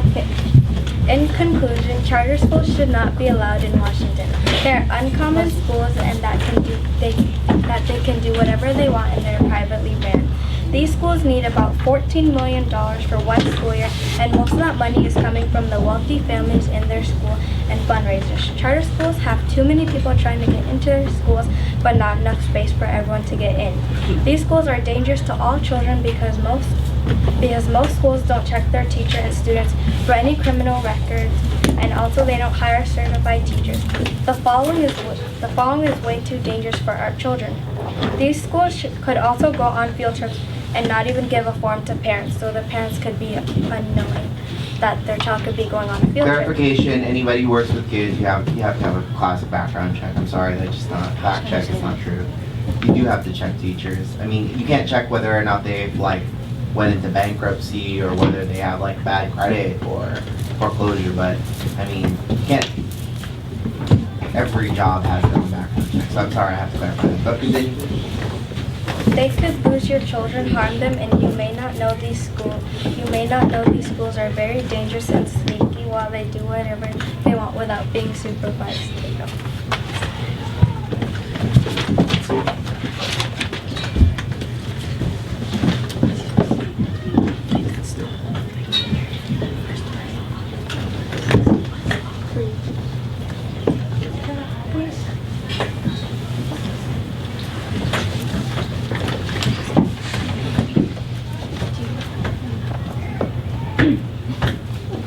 Okay. In conclusion, charter schools should not be allowed in Washington. They're uncommon schools and that they can do whatever they want and they're privately ran. These schools need about $14 million for one school year, and most of that money is coming from the wealthy families in their school and fundraisers. Charter schools have too many people trying to get into their schools, but not enough space for everyone to get in. These schools are dangerous to all children because most schools don't check their teacher and students for any criminal records, and also they don't hire certified teachers. The following is way too dangerous for our children. These schools could also go on field trips and not even give a form to parents, so the parents could be unknowing that their child could be going on a field trip. Clarification, anybody who works with kids, you have to have a classic background check. I'm sorry, that's just not, fact check is not true. You do have to check teachers. I mean, you can't check whether or not they've went into bankruptcy or whether they have bad credit or foreclosure, but I mean, you can't, every job has their own background check, so I'm sorry, I have to clarify that. But continue. They could lose your children, harm them, and you may not know these schools are very dangerous and sneaky while they do whatever they want without being supervised.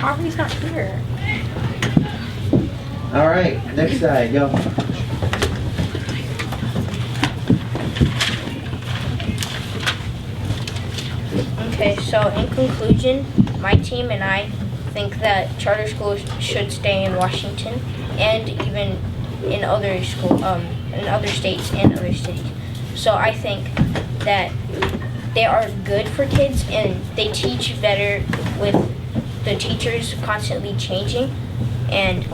Aubrey's not here. All right, next side, go. Okay, so in conclusion, my team and I think that charter schools should stay in Washington and even in other states and other cities. So I think that they are good for kids and they teach better with the teachers constantly changing, and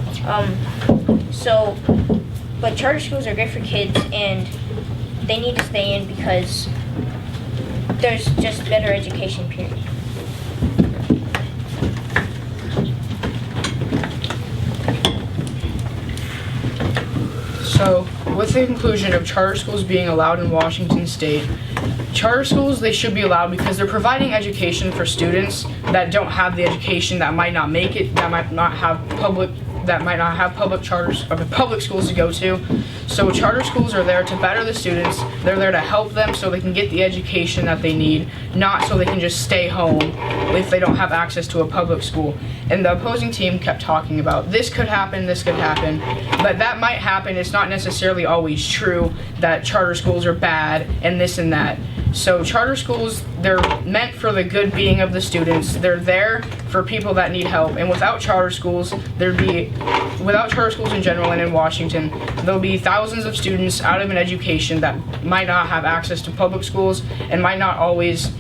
but charter schools are great for kids and they need to stay in because there's just better education, period. So, with the conclusion of charter schools being allowed in Washington State, charter schools, they should be allowed because they're providing education for students that don't have the education, that might not make it, that might not have public schools to go to. So charter schools are there to better the students. They're there to help them so they can get the education that they need, not so they can just stay home if they don't have access to a public school. And the opposing team kept talking about this could happen, but that might happen. It's not necessarily always true that charter schools are bad and this and that. So charter schools, they're meant for the good being of the students. They're there for people that need help. And without charter schools in general and in Washington, there'll be thousands of students out of an education that might not have access to public schools and might not always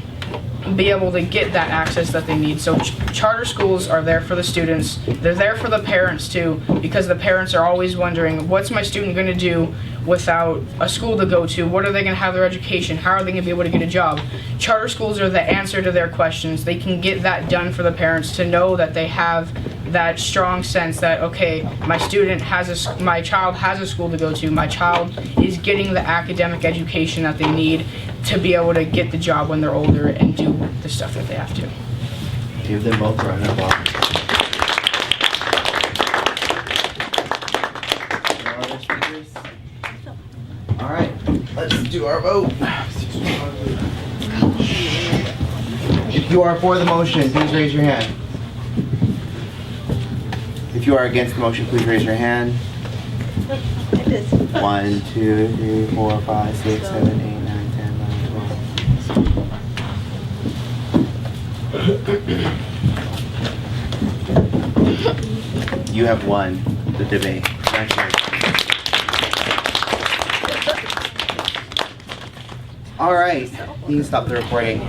be able to get that access that they need. So charter schools are there for the students. They're there for the parents too, because the parents are always wondering, what's my student going to do without a school to go to? What are they going to have their education? How are they going to be able to get a job? Charter schools are the answer to their questions. They can get that done for the parents to know that they have that strong sense that, okay, my child has a school to go to. My child is getting the academic education that they need to be able to get the job when they're older and do the stuff that they have to. Give them both a round of applause. No other speakers? All right, let's do our vote. If you are for the motion, please raise your hand. If you are against the motion, please raise your hand. 1, 2, 3, 4, 5, 6, 7, 8, 9, 10, 11, 12. You have won the debate. Congratulations. All right, you can stop the recording.